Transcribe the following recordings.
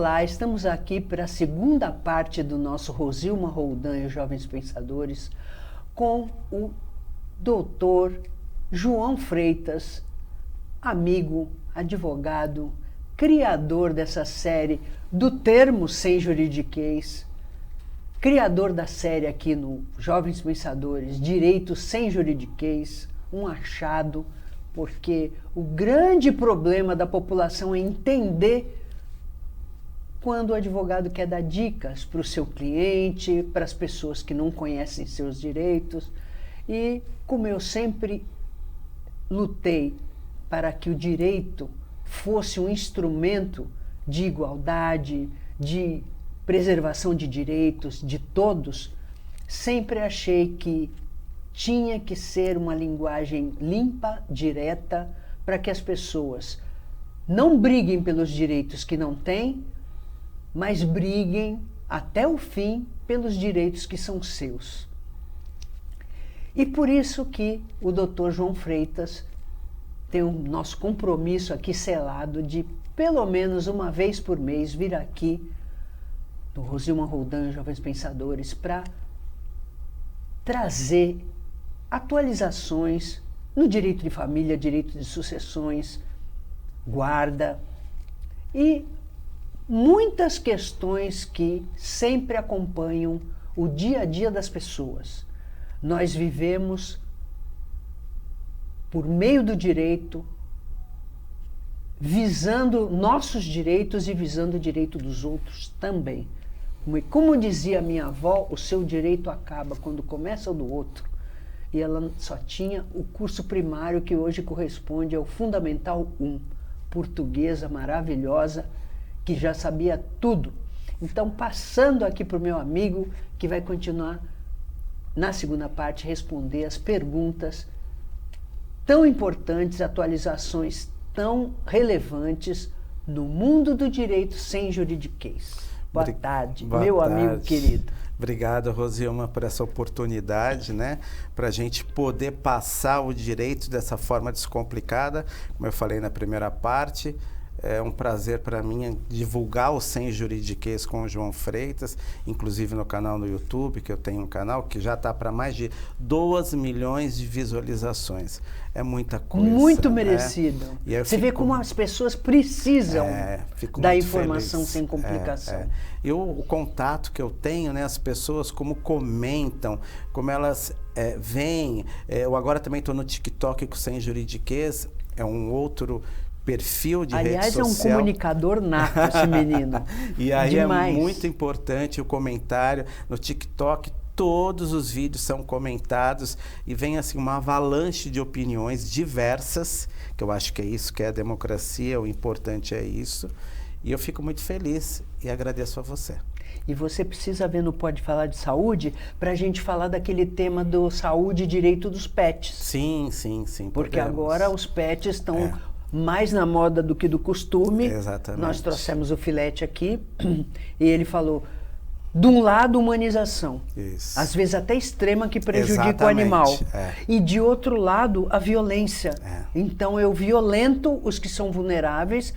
Olá, estamos aqui para a segunda parte do nosso Rosilma Roldan e os Jovens Pensadores com o doutor João Freitas, amigo, advogado, criador dessa série do termo sem juridiquês, criador da série aqui no Jovens Pensadores, Direito Sem Juridiquês, um achado, porque o grande problema da população é entender quando o advogado quer dar dicas para o seu cliente, para as pessoas que não conhecem seus direitos. E como eu sempre lutei para que o direito fosse um instrumento de igualdade, de preservação de direitos de todos, sempre achei que tinha que ser uma linguagem limpa, direta, para que as pessoas não briguem pelos direitos que não têm, mas briguem até o fim pelos direitos que são seus. E por isso que o Dr. João Freitas tem o nosso compromisso aqui selado de, pelo menos uma vez por mês, vir aqui no Rosilma Roldan, Jovens Pensadores, para trazer atualizações no direito de família, direito de sucessões, guarda e muitas questões que sempre acompanham o dia a dia das pessoas. Nós vivemos por meio do direito, visando nossos direitos e visando o direito dos outros também. Como dizia minha avó, o seu direito acaba quando começa o do outro. E ela só tinha o curso primário, que hoje corresponde ao Fundamental 1, portuguesa maravilhosa, que já sabia tudo. Então, passando aqui para o meu amigo, que vai continuar na segunda parte, responder as perguntas tão importantes, atualizações tão relevantes no mundo do direito sem juridiquês. Boa tarde, meu amigo querido. Obrigado, Rosilma, por essa oportunidade, né? Para a gente poder passar o direito dessa forma descomplicada. Como eu falei na primeira parte, é um prazer para mim divulgar o Sem Juridiquês com o João Freitas, inclusive no canal no YouTube, que eu tenho um canal que já está para mais de 2 milhões de visualizações. É muita coisa. Muito merecido. Né? Você vê como as pessoas precisam da informação feliz. Sem complicação. E o contato que eu tenho, né, as pessoas como comentam, como elas veem. Eu agora também estou no TikTok com o Sem Juridiquês, é um outro perfil de rede social. Aliás, é um comunicador nato esse menino. E aí demais. É muito importante o comentário. No TikTok, todos os vídeos são comentados e vem assim uma avalanche de opiniões diversas, que eu acho que é isso que é a democracia, o importante é isso. E eu fico muito feliz e agradeço a você. E você precisa ver no Pode Falar de Saúde para a gente falar daquele tema do saúde e direito dos pets. Sim. Porque agora os pets estão mais na moda do que do costume. Exatamente. Nós trouxemos o Filete aqui e ele falou, de um lado, humanização. Isso. Às vezes até extrema, que prejudica o animal. E de outro lado, a violência. Então eu violento os que são vulneráveis,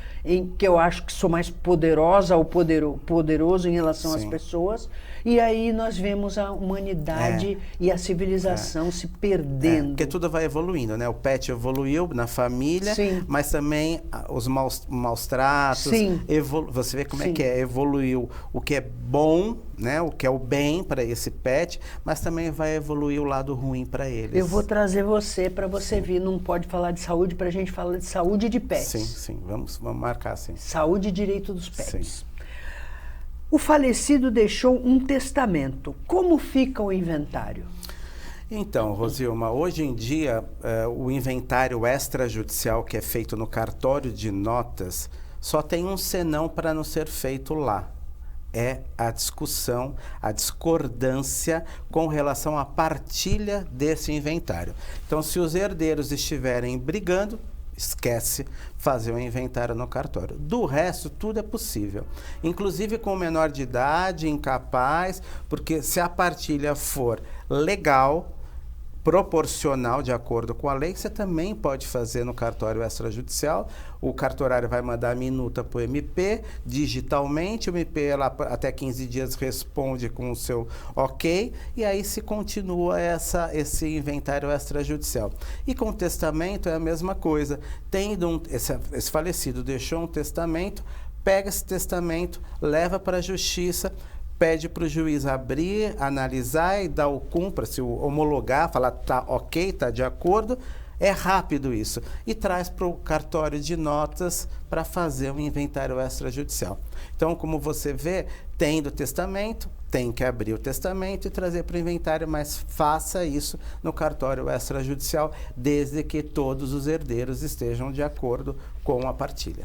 que eu acho que sou mais poderosa ou poderoso em relação às pessoas. E aí nós vemos a humanidade e a civilização se perdendo. Porque tudo vai evoluindo, né? O pet evoluiu na família, mas também os maus tratos. Você vê como é que é, evoluiu o que é bom, né? O que é o bem para esse pet, mas também vai evoluir o lado ruim para eles. Eu vou trazer você para você vir, não pode falar de saúde, para a gente falar de saúde de pets. Sim, vamos marcar, sim. Saúde e direito dos pets. O falecido deixou um testamento. Como fica o inventário? Então, Rosilma, hoje em dia, o inventário extrajudicial que é feito no cartório de notas só tem um senão para não ser feito lá. É a discussão, a discordância com relação à partilha desse inventário. Então, se os herdeiros estiverem brigando, esquece fazer o inventário no cartório. Do resto, tudo é possível. Inclusive com o menor de idade, incapaz, porque se a partilha for legal, proporcional de acordo com a lei, você também pode fazer no cartório extrajudicial. O cartorário vai mandar a minuta para o MP digitalmente, o MP até 15 dias responde com o seu ok, e aí se continua esse inventário extrajudicial. E com o testamento é a mesma coisa. Tendo esse falecido deixou um testamento, pega esse testamento, leva para a justiça, pede para o juiz abrir, analisar e dar o cumpra, se homologar, falar tá ok, tá de acordo. É rápido isso. E traz para o cartório de notas para fazer um inventário extrajudicial. Então, como você vê, tendo testamento, tem que abrir o testamento e trazer para o inventário, mas faça isso no cartório extrajudicial, desde que todos os herdeiros estejam de acordo com a partilha.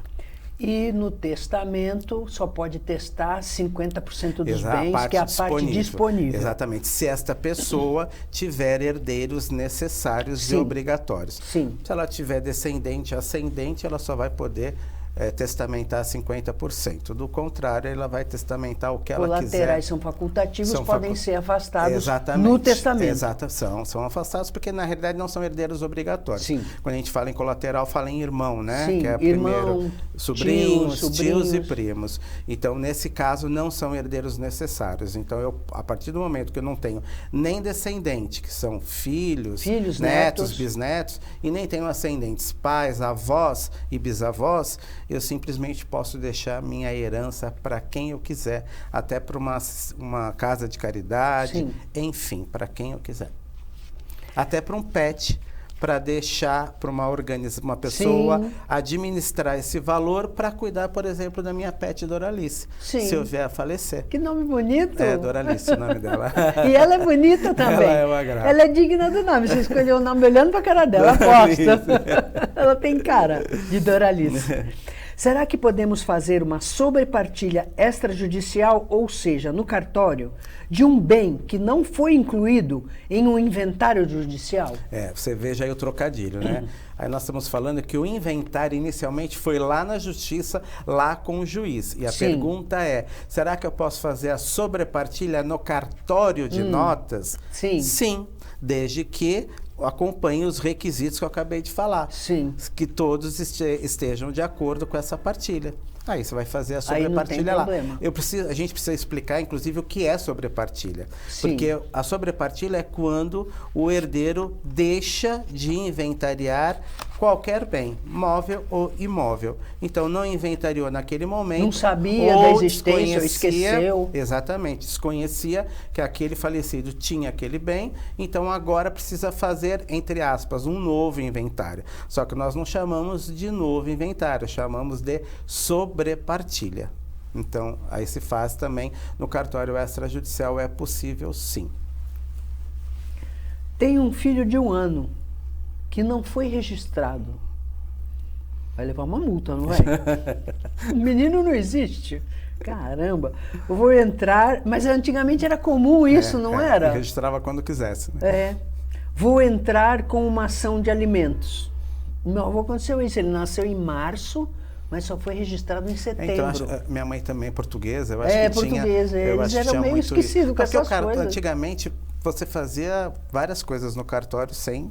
E no testamento só pode testar 50% dos Exato, bens, que é a parte disponível. Exatamente. Se esta pessoa tiver herdeiros necessários Sim. e obrigatórios. Sim. Se ela tiver descendente ascendente, ela só vai poder testamentar 50%. Do contrário, ela vai testamentar o que ela quiser. Colaterais são facultativos, podem ser afastados Exatamente. no testamento. Exato, são afastados porque na realidade não são herdeiros obrigatórios. Sim. Quando a gente fala em colateral, fala em irmão, né? Sim, que é irmão, primeiro sobrinhos, tios tios e primos. Então, nesse caso, não são herdeiros necessários. Então, a partir do momento que eu não tenho nem descendente, que são filhos, netos, bisnetos, e nem tenho ascendentes, pais, avós e bisavós, eu simplesmente posso deixar minha herança para quem eu quiser, até para uma casa de caridade, Sim. enfim, para quem eu quiser. Até para um pet, para deixar para uma pessoa Sim. administrar esse valor para cuidar, por exemplo, da minha pet Doralice, Sim. se eu vier a falecer. Que nome bonito! É, Doralice o nome dela. E ela é bonita também. Ela é uma graça. Ela é digna do nome. Você escolheu o nome olhando para a cara dela, aposto. Ela tem cara de Doralice. Será que podemos fazer uma sobrepartilha extrajudicial, ou seja, no cartório, de um bem que não foi incluído em um inventário judicial? Você veja aí o trocadilho, né? Aí nós estamos falando que o inventário inicialmente foi lá na justiça, lá com o juiz. E a Sim. pergunta é, será que eu posso fazer a sobrepartilha no cartório de notas? Sim. Sim, desde que acompanhe os requisitos que eu acabei de falar. Sim. Que todos estejam de acordo com essa partilha. Aí você vai fazer a Aí não tem sobrepartilha lá. problema. A gente precisa explicar, inclusive, o que é sobrepartilha. Sim. Porque a sobrepartilha é quando o herdeiro deixa de inventariar qualquer bem, móvel ou imóvel. Então, não inventariou naquele momento. Não sabia da existência, ou esqueceu. Exatamente, desconhecia que aquele falecido tinha aquele bem, então agora precisa fazer, entre aspas, um novo inventário. Só que nós não chamamos de novo inventário, chamamos de sobrepartilha. Então, aí se faz também no cartório extrajudicial, é possível sim. Tem um filho de 1 ano que não foi registrado. Vai levar uma multa, não vai? O menino não existe. Caramba, eu vou entrar... Mas antigamente era comum isso, não era? Registrava quando quisesse. Né? É. Vou entrar com uma ação de alimentos. Meu avô aconteceu isso, ele nasceu em março, mas só foi registrado em setembro. Então, minha mãe também é portuguesa, eu acho que portuguesa, eles eram meio esquecidos com essas coisas. Antigamente, você fazia várias coisas no cartório sem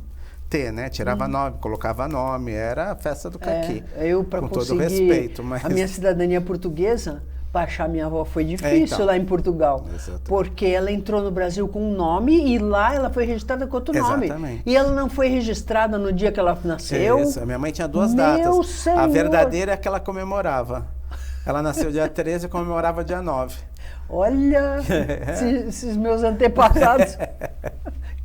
ter, né? Tirava nome, colocava nome, era a festa do caqui. Eu, para conseguir todo respeito, mas... a minha cidadania portuguesa, para achar minha avó foi difícil então, lá em Portugal. Exatamente. Porque ela entrou no Brasil com um nome e lá ela foi registrada com outro nome. Exatamente. E ela não foi registrada no dia que ela nasceu. Isso, a minha mãe tinha 2 datas. Senhor. A verdadeira é que ela comemorava. Ela nasceu dia 13 e comemorava dia 9. Olha, esses meus antepassados.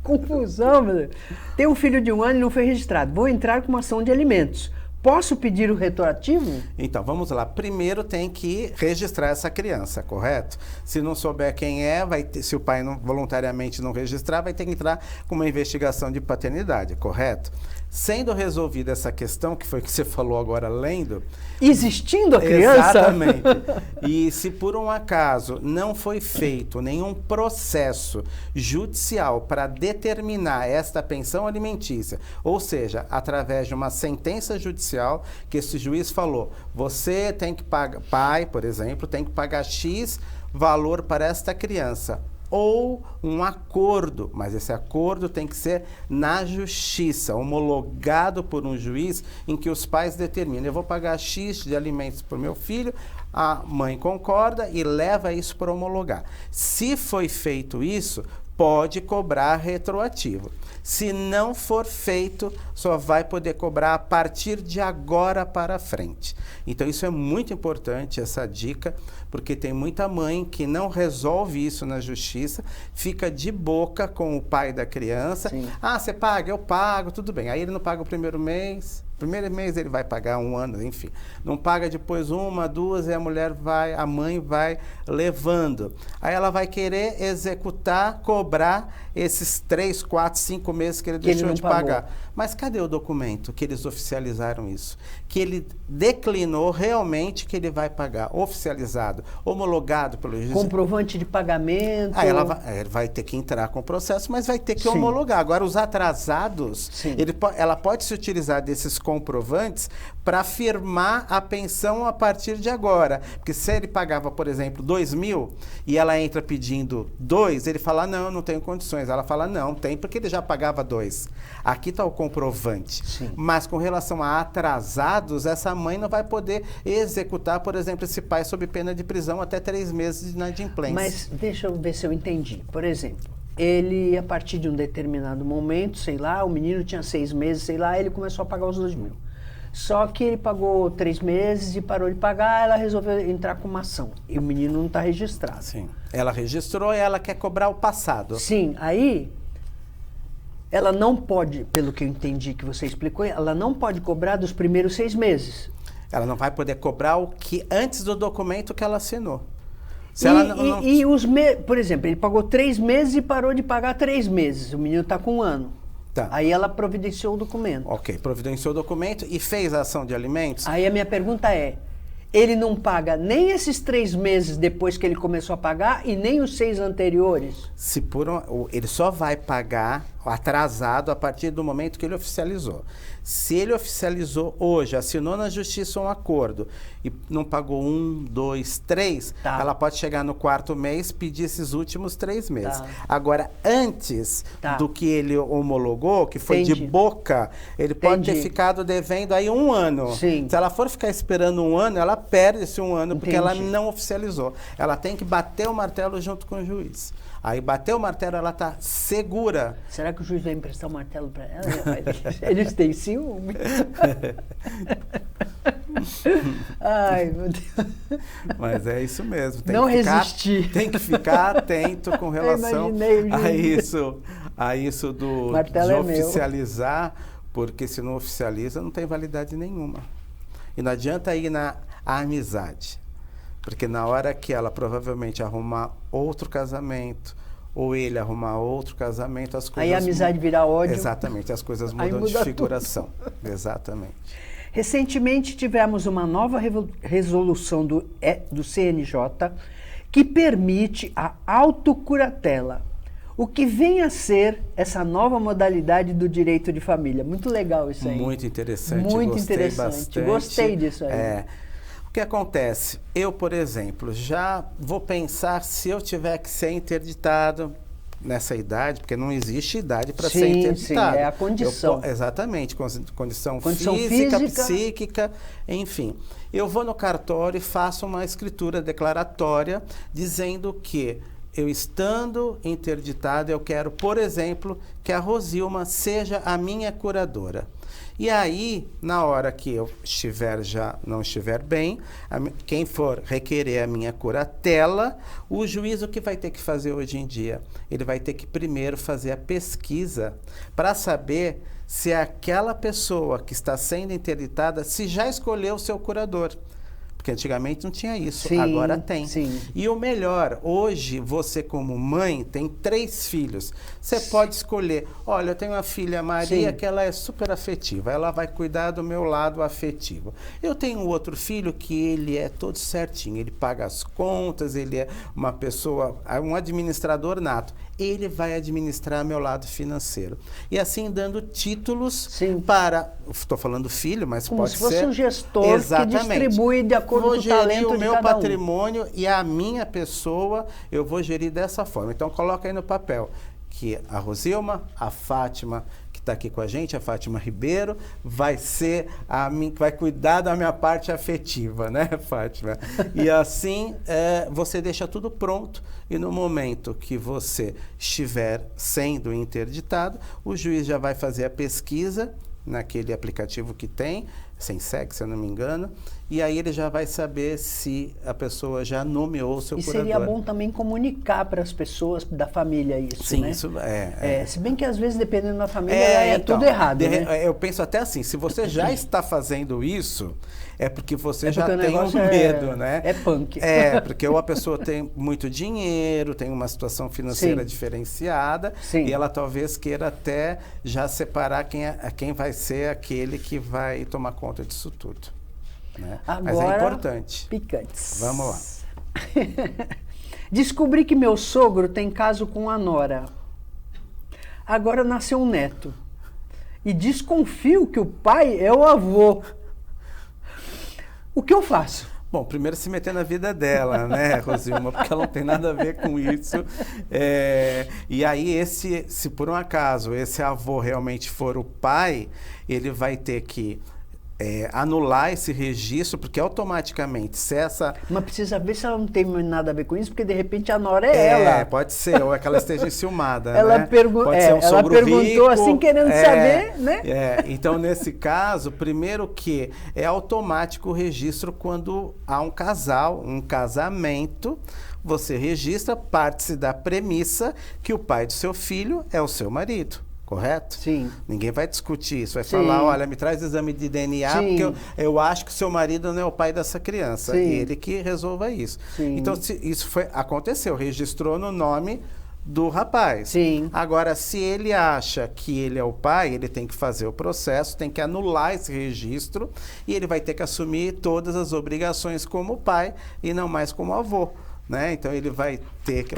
Confusão, meu Deus. Tem um filho de 1 ano e não foi registrado. Vou entrar com uma ação de alimentos. Posso pedir o retroativo? Então, vamos lá. Primeiro tem que registrar essa criança, correto? Se não souber quem é, se o pai voluntariamente não registrar, vai ter que entrar com uma investigação de paternidade, correto? Sendo resolvida essa questão, que foi o que você falou agora lendo... Existindo a criança? Exatamente. E se por um acaso não foi feito nenhum processo judicial para determinar esta pensão alimentícia, ou seja, através de uma sentença judicial, que esse juiz falou, você tem que pagar, pai, por exemplo, tem que pagar X valor para esta criança. ou um acordo, mas esse acordo tem que ser na justiça, homologado por um juiz, em que os pais determinam: eu vou pagar X de alimentos para o meu filho, a mãe concorda e leva isso para homologar. Se foi feito isso, pode cobrar retroativo. Se não for feito, só vai poder cobrar a partir de agora para frente. Então isso é muito importante, essa dica, porque tem muita mãe que não resolve isso na justiça, fica de boca com o pai da criança. Sim. Ah, você paga? Eu pago, tudo bem. Aí ele não paga o primeiro mês ele vai pagar um ano, enfim. Não paga depois uma, duas, e a mãe vai levando. Aí ela vai querer executar, cobrar esses 3, 4, 5 meses que ele deixou de pagar. Mas cadê o documento que eles oficializaram isso? Que ele declinou realmente que ele vai pagar, oficializado, homologado pelo juiz. Comprovante de pagamento. Aí ela vai ter que entrar com o processo, mas vai ter que homologar. Agora, os atrasados, ela pode se utilizar desses comprovantes para firmar a pensão a partir de agora. Porque se ele pagava, por exemplo, 2.000 e ela entra pedindo 2, ele fala: não, não tenho condições. Ela fala: não, tem, porque ele já pagava 2. Aqui está o comprovante. Sim. Mas com relação a atrasados, essa mãe não vai poder executar, por exemplo, esse pai sob pena de prisão até 3 meses de inadimplência. Mas deixa eu ver se eu entendi. Por exemplo, ele, a partir de um determinado momento, sei lá, o menino tinha 6 meses, sei lá, ele começou a pagar os 2.000. Só que ele pagou 3 meses e parou de pagar, ela resolveu entrar com uma ação. E o menino não está registrado. Sim. Ela registrou e ela quer cobrar o passado. Sim, aí ela não pode, pelo que eu entendi que você explicou, ela não pode cobrar dos primeiros 6 meses. Ela não vai poder cobrar o que antes do documento que ela assinou. Por exemplo, ele pagou 3 meses e parou de pagar 3 meses. O menino está com 1 ano. Tá. Aí ela providenciou o documento. Ok, providenciou o documento e fez a ação de alimentos. Aí a minha pergunta é: ele não paga nem esses 3 meses depois que ele começou a pagar e nem os 6 anteriores? Ele só vai pagar atrasado a partir do momento que ele oficializou. Se ele oficializou hoje, assinou na justiça um acordo e não pagou 1, 2, 3, ela pode chegar no 4º mês e pedir esses últimos 3 meses. Agora, antes do que ele homologou, que foi de boca, ele pode ter ficado devendo aí 1 ano. Sim. Se ela for ficar esperando 1 ano, ela perde esse 1 ano, porque ela não oficializou. Ela tem que bater o martelo junto com o juiz. Aí bateu o martelo, ela está segura. Será que o juiz vai emprestar o martelo para ela? Eles têm ciúme. Ai, meu Deus. Mas é isso mesmo. Resistir. Tem que ficar atento com relação a isso de oficializar, porque se não oficializa, não tem validade nenhuma. E não adianta ir na amizade. Porque na hora que ela provavelmente arrumar outro casamento, ou ele arrumar outro casamento, as coisas... Aí a amizade vira ódio. Exatamente, as coisas mudam de figuração. Tudo. Exatamente. Recentemente tivemos uma nova resolução do CNJ que permite a autocuratela. O que vem a ser essa nova modalidade do direito de família? Muito legal isso aí. Muito interessante. Muito interessante. Gostei disso aí. O que acontece? Eu, por exemplo, já vou pensar se eu tiver que ser interditado nessa idade, porque não existe idade para ser interditado. Sim, é a condição. Exatamente, condição física, psíquica, enfim. Eu vou no cartório e faço uma escritura declaratória dizendo que eu estando interditado, eu quero, por exemplo, que a Rosilma seja a minha curadora. E aí, na hora que eu não estiver bem, quem for requerer a minha curatela, o juiz o que vai ter que fazer hoje em dia? Ele vai ter que primeiro fazer a pesquisa para saber se aquela pessoa que está sendo interditada, se já escolheu o seu curador. Porque antigamente não tinha isso, agora tem. Sim. E o melhor, hoje você como mãe tem 3 filhos. Você pode escolher, olha, eu tenho uma filha Maria que ela é super afetiva, ela vai cuidar do meu lado afetivo. Eu tenho um outro filho que ele é todo certinho, ele paga as contas, ele é uma pessoa, um administrador nato. ele vai administrar meu lado financeiro. E assim dando títulos Sim. para, estou falando filho, mas como pode se ser... fosse um gestor que distribui de acordo com o talento o de meu cada um. patrimônio e a minha pessoa, eu vou gerir dessa forma. Então, coloca aí no papel que a Rosilma, a Fátima, que está aqui com a gente, a Fátima Ribeiro, vai cuidar da minha parte afetiva, né, Fátima? E assim, você deixa tudo pronto e no momento que você estiver sendo interditado, o juiz já vai fazer a pesquisa naquele aplicativo que tem, SENSEG, se eu não me engano, e aí ele já vai saber se a pessoa já nomeou o seu curador. E seria bom também comunicar para as pessoas da família isso, Sim, né? isso se bem que às vezes, dependendo da família, então, tudo errado, né? Eu penso até assim, se você já está fazendo isso, é porque você já porque tem um medo, né? É punk. Porque ou a pessoa tem muito dinheiro, tem uma situação financeira Sim. diferenciada, Sim. e ela talvez queira até já separar quem vai ser aquele que vai tomar conta disso tudo. Né? Agora, mas é importante. Picantes. Vamos lá. Descobri que meu sogro tem caso com a nora. Agora nasceu um neto. E desconfio que o pai é o avô. O que eu faço? Bom, primeiro se meter na vida dela, né, Rosilma, porque ela não tem nada a ver com isso. E aí, se por um acaso esse avô realmente for o pai, ele vai ter que anular esse registro, porque automaticamente, se essa... Mas precisa ver se ela não tem nada a ver com isso, porque de repente a nora é ela. Pode ser, ou é que ela esteja enciumada, ela né? Pode ser ela perguntou rico, assim, querendo saber, né? Então, nesse caso, primeiro que é automático o registro quando há um casal, um casamento, você registra, parte-se da premissa que o pai do seu filho é o seu marido. Correto? Sim. Ninguém vai discutir isso, vai Sim. falar, olha, me traz exame de DNA, Sim. porque eu acho que o seu marido não é o pai dessa criança. Sim. Ele que resolva isso. Sim. Então, isso aconteceu, registrou no nome do rapaz. Sim. Agora, se ele acha que ele é o pai, ele tem que fazer o processo, tem que anular esse registro e ele vai ter que assumir todas as obrigações como pai e não mais como avô. Né? Então, ele vai ter que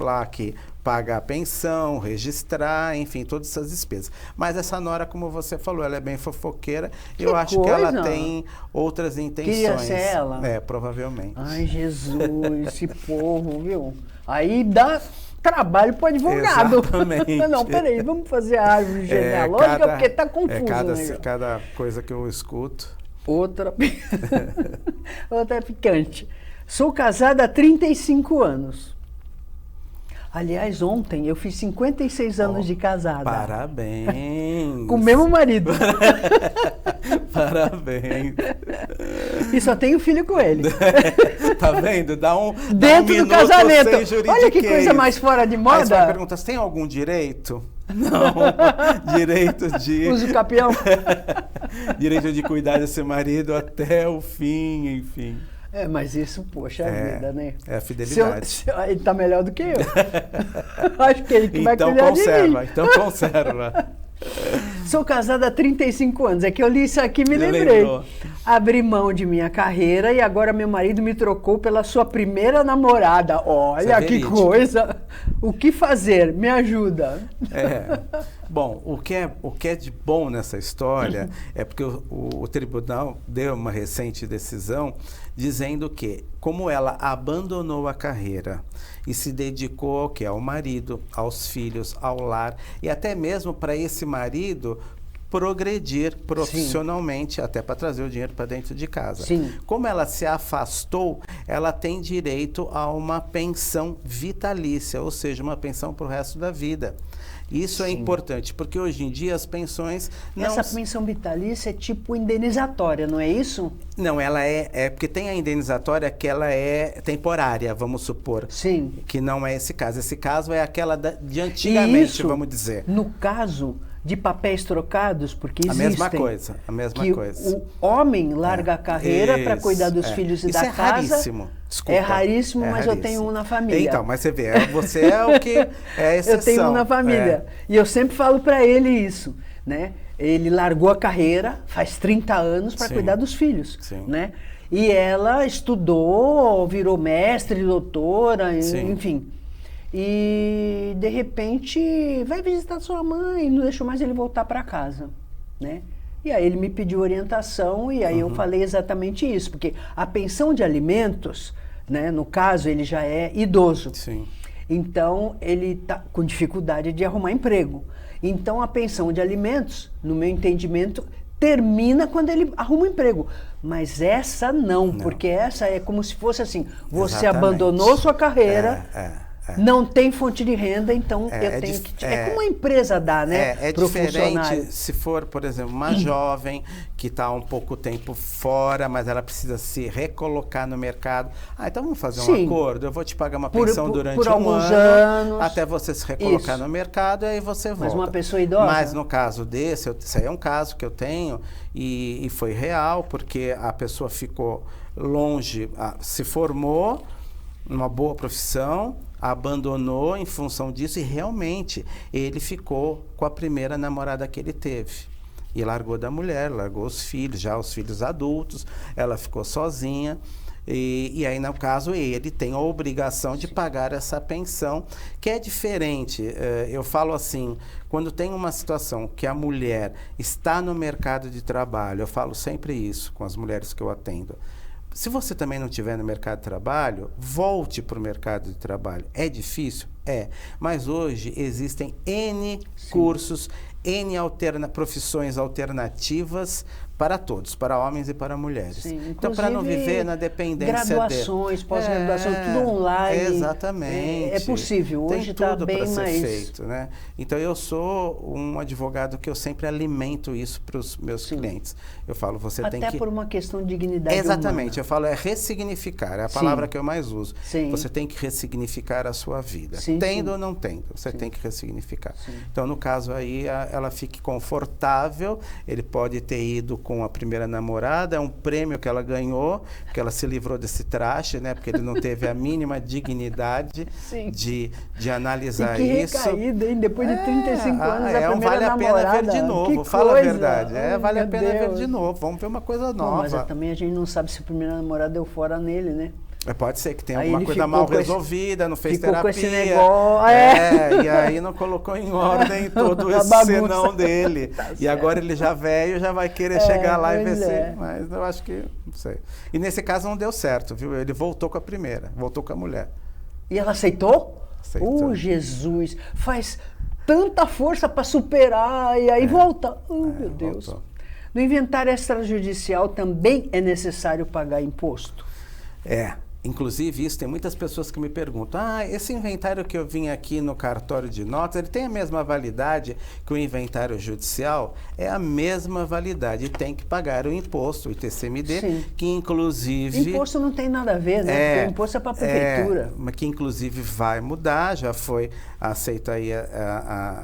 pagar a pensão, registrar, enfim, todas essas despesas. Mas essa nora, como você falou, ela é bem fofoqueira. Eu acho que ela tem outras intenções. Queria ser ela? Provavelmente. Ai, Jesus, esse povo, viu? Aí dá trabalho para o advogado. Exatamente. Não, peraí, vamos fazer a árvore genealógica, porque está confuso. Cada coisa que eu escuto. Outra é picante. Sou casada há 35 anos. Aliás, ontem eu fiz 56 anos de casada. Parabéns! Com o mesmo marido. Parabéns! E só tenho filho com ele. Tá vendo? Dentro do casamento. Olha que coisa mais fora de moda. Aí você vai perguntar, você tem algum direito? Não. Direito de... Usa o capião. Direito de cuidar desse marido até o fim, enfim. Mas isso, poxa vida, né? É a fidelidade. Ele tá melhor do que eu. Acho que ele que vai cuidar de mim. Então conserva. Sou casada há 35 anos. É que eu li isso aqui e me lembrei. Lembrou. Abri mão de minha carreira e agora meu marido me trocou pela sua primeira namorada. Olha que coisa! O que fazer? Me ajuda. Bom, o que é de bom nessa história é porque o tribunal deu uma recente decisão dizendo que, como ela abandonou a carreira e se dedicou ao quê? Ao marido, aos filhos, ao lar, e até mesmo para esse marido progredir profissionalmente, sim, até para trazer o dinheiro para dentro de casa. Sim. Como ela se afastou, ela tem direito a uma pensão vitalícia, ou seja, uma pensão para o resto da vida. Isso é importante, porque hoje em dia as pensões... Essa pensão vitalícia é tipo indenizatória, não é isso? Não, ela porque tem a indenizatória que ela é temporária, vamos supor. Sim. Que não é esse caso. Esse caso é aquela de antigamente, isso, vamos dizer. No caso de papéis trocados, porque existem. A mesma coisa. O homem larga a carreira para cuidar dos filhos e da casa. Isso é raríssimo. Desculpa. É raríssimo, mas eu tenho um na família. Então, mas você vê, você é o que é a exceção. Eu tenho um na família. E eu sempre falo para ele isso, né? Ele largou a carreira faz 30 anos para cuidar dos filhos, né? E ela estudou, virou mestre, doutora, enfim. e de repente vai visitar sua mãe, não deixou mais ele voltar para casa, né? E aí ele me pediu orientação e aí eu falei exatamente isso, porque a pensão de alimentos, né, no caso ele já é idoso. Sim. Então ele está com dificuldade de arrumar emprego. Então a pensão de alimentos, no meu entendimento, termina quando ele arruma um emprego. Mas essa não, porque essa é como se fosse assim, você abandonou sua carreira, não tem fonte de renda, então eu tenho que... É como a empresa dá, né? É diferente se for, por exemplo, uma jovem que está um pouco tempo fora, mas ela precisa se recolocar no mercado. Então vamos fazer um acordo, eu vou te pagar uma pensão durante alguns anos, até você se recolocar no mercado, e aí você volta. Mas uma pessoa idosa? Mas no caso desse, esse aí é um caso que eu tenho e foi real, porque a pessoa ficou longe, se formou numa boa profissão, abandonou em função disso e realmente ele ficou com a primeira namorada que ele teve. E largou da mulher, largou os filhos, já os filhos adultos, ela ficou sozinha. E aí, no caso, ele tem a obrigação de pagar essa pensão, que é diferente. Eu falo assim, quando tem uma situação que a mulher está no mercado de trabalho, eu falo sempre isso com as mulheres que eu atendo. Se você também não estiver no mercado de trabalho, volte para o mercado de trabalho. É difícil? É. Mas hoje existem N cursos, N profissões alternativas para todos, para homens e para mulheres. Então, para não viver na dependência graduações, pós-graduação, tudo online. Exatamente. É possível. Hoje está bem ser mais feito, né? Então, eu sou um advogado que eu sempre alimento isso para os meus clientes. Eu falo, você tem que... Até por uma questão de dignidade Exatamente. humana. Eu falo, ressignificar. É a palavra que eu mais uso. Você tem que ressignificar a sua vida. Tendo ou não tendo, você tem que ressignificar. Então, no caso aí, ela fique confortável, ele pode ter ido com a primeira namorada, é um prêmio que ela ganhou, porque ela se livrou desse traste, né? Porque ele não teve a mínima dignidade de analisar isso. Recaída, hein? Depois de 35 anos, a primeira vale a pena ver de novo, fala a verdade. Vale a pena ver de novo, vamos ver uma coisa nova. Mas também a gente não sabe se o primeiro namorado deu fora nele, né? Pode ser que tenha alguma coisa mal resolvida, não fez terapia. Com esse negócio. E aí não colocou em ordem todo esse senão dele. E agora ele já velho, já vai querer chegar lá e ver se... Mas eu acho que, não sei. E nesse caso não deu certo, viu? Ele voltou com a primeira, voltou com a mulher. E ela aceitou? Aceitou. Jesus! Faz tanta força para superar e aí volta. Meu Deus. Voltou. No inventário extrajudicial também é necessário pagar imposto? Inclusive, isso tem muitas pessoas que me perguntam, esse inventário que eu vim aqui no cartório de notas, ele tem a mesma validade que o inventário judicial? É a mesma validade e tem que pagar o imposto, o ITCMD, que inclusive... Imposto não tem nada a ver, né? Porque o imposto é para a prefeitura. Mas que inclusive vai mudar, já foi aceita aí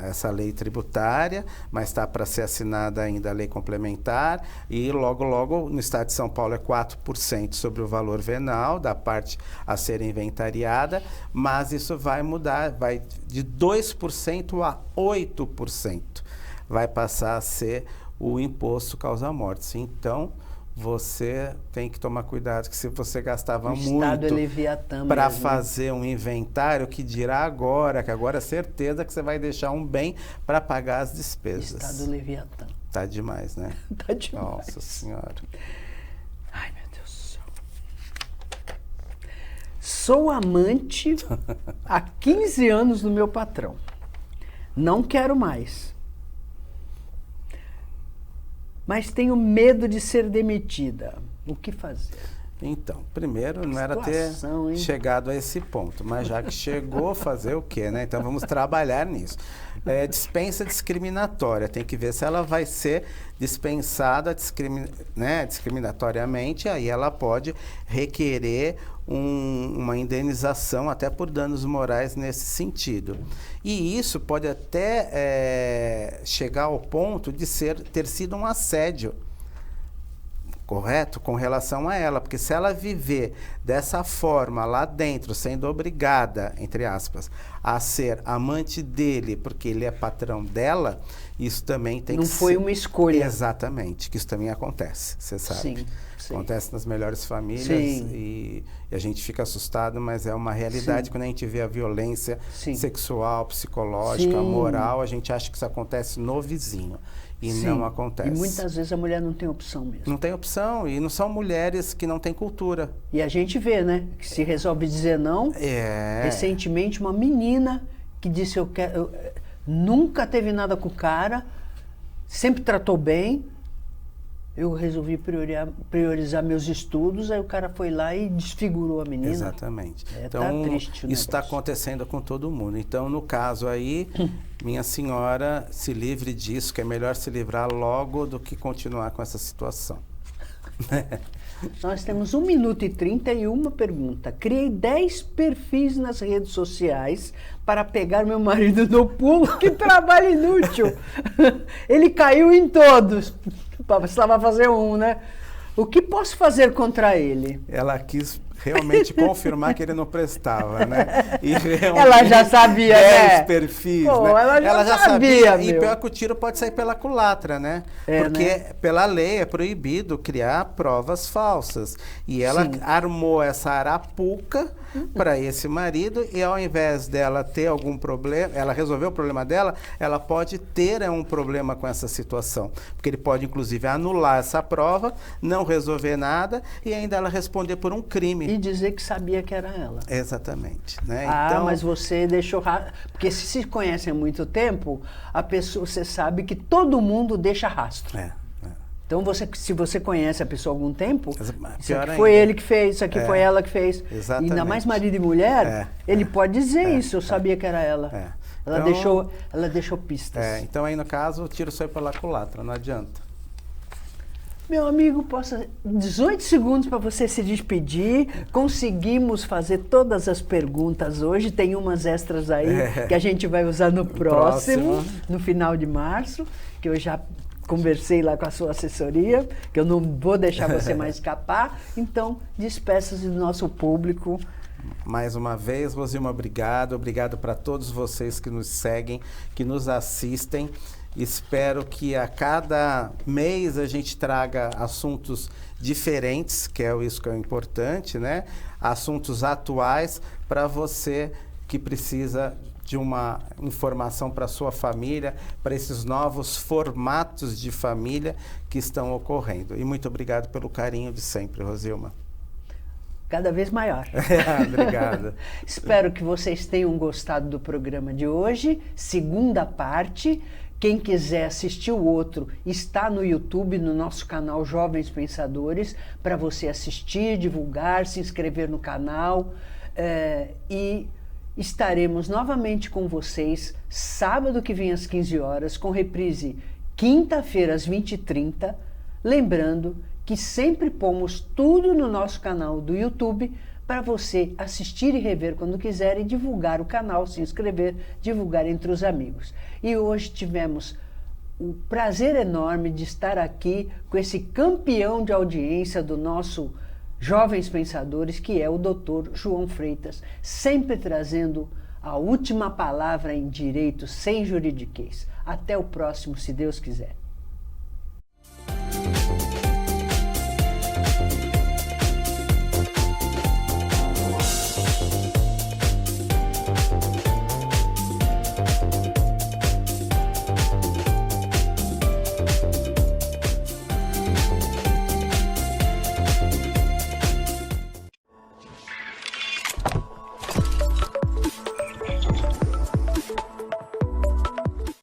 essa lei tributária, mas está para ser assinada ainda a lei complementar e logo no estado de São Paulo é 4% sobre o valor venal da parte a ser inventariada, mas isso vai mudar, vai de 2% a 8%. Vai passar a ser o imposto causa-mortes. Então, você tem que tomar cuidado, que se você gastava muito para fazer um inventário, que dirá agora, que agora é certeza que você vai deixar um bem para pagar as despesas. Estado Leviatã. Tá demais, né? Tá demais. Nossa Senhora. Ai, meu Deus do céu. Sou amante há 15 anos do meu patrão. Não quero mais. Mas tenho medo de ser demitida. O que fazer? Então, primeiro, não era ter chegado a esse ponto, mas já que chegou, fazer o quê, né? Então, vamos trabalhar nisso. Dispensa discriminatória, tem que ver se ela vai ser dispensada discriminatoriamente, aí ela pode requerer uma indenização até por danos morais nesse sentido. E isso pode até chegar ao ponto de ter sido um assédio. correto? Com relação a ela, porque se ela viver dessa forma lá dentro, sendo obrigada, entre aspas, a ser amante dele, porque ele é patrão dela, isso também tem que ser... Não foi uma escolha. Exatamente, que isso também acontece, você sabe. Sim, sim. Acontece nas melhores famílias e a gente fica assustado, mas é uma realidade. Sim. Quando a gente vê a violência Sim. sexual, psicológica, Sim. moral, a gente acha que isso acontece no vizinho. E Sim. não acontece. E muitas vezes a mulher não tem opção mesmo. Não tem opção, e não são mulheres que não têm cultura. E a gente vê, né? Que se resolve dizer não. Recentemente, uma menina que disse: nunca teve nada com o cara, sempre tratou bem. Eu resolvi priorizar meus estudos, aí o cara foi lá e desfigurou a menina. Exatamente. Então, tá triste o isso está negócio. acontecendo com todo mundo. Então, no caso aí, minha senhora, se livre disso, que é melhor se livrar logo do que continuar com essa situação. Nós temos 1 minuto e 30 e uma pergunta. Criei 10 perfis nas redes sociais para pegar meu marido no pulo. Que trabalho inútil! Ele caiu em todos. Precisava fazer um, né? O que posso fazer contra ele? Ela quis realmente confirmar que ele não prestava, né? E ela já sabia, 10 né? perfis, Pô, né? ela já sabia, E pior que o tiro pode sair pela culatra, né? Porque né? pela lei é proibido criar provas falsas. E ela armou essa arapuca para esse marido e ao invés dela ter algum problema, ela resolveu o problema dela, ela pode ter um problema com essa situação. Porque ele pode, inclusive, anular essa prova, não resolver nada e ainda ela responder por um crime. E dizer que sabia que era ela. Exatamente. Né? Então, mas você deixou... Porque se conhecem há muito tempo, a pessoa, você sabe que todo mundo deixa rastro. Então, se você conhece a pessoa há algum tempo, isso aqui foi ele que fez, isso aqui foi ela que fez. Exatamente. E ainda mais marido e mulher, ele pode dizer isso, eu sabia que era ela. Ela deixou pistas. Então, aí no caso, o tiro saiu pela culatra, não adianta. Meu amigo, 18 segundos para você se despedir. Conseguimos fazer todas as perguntas hoje. Tem umas extras aí que a gente vai usar no próximo, no final de março, que eu já conversei lá com a sua assessoria, que eu não vou deixar você mais escapar. Então, despeça-se do nosso público. Mais uma vez, Rosilma, obrigado. Obrigado para todos vocês que nos seguem, que nos assistem. Espero que a cada mês a gente traga assuntos diferentes, que é isso que é importante, né? Assuntos atuais para você que precisa de uma informação para sua família, para esses novos formatos de família que estão ocorrendo. E muito obrigado pelo carinho de sempre, Rosilma. Cada vez maior. Obrigado. Espero que vocês tenham gostado do programa de hoje, segunda parte. Quem quiser assistir o outro, está no YouTube, no nosso canal Jovens Pensadores, para você assistir, divulgar, se inscrever no canal. E estaremos novamente com vocês, sábado que vem às 15 horas, com reprise quinta-feira às 20h30. Lembrando que sempre pomos tudo no nosso canal do YouTube, para você assistir e rever quando quiser e divulgar o canal, se inscrever, divulgar entre os amigos. E hoje tivemos o prazer enorme de estar aqui com esse campeão de audiência do nosso Jovens Pensadores, que é o Dr. João Freitas, sempre trazendo a última palavra em direito sem juridiquês. Até o próximo, se Deus quiser.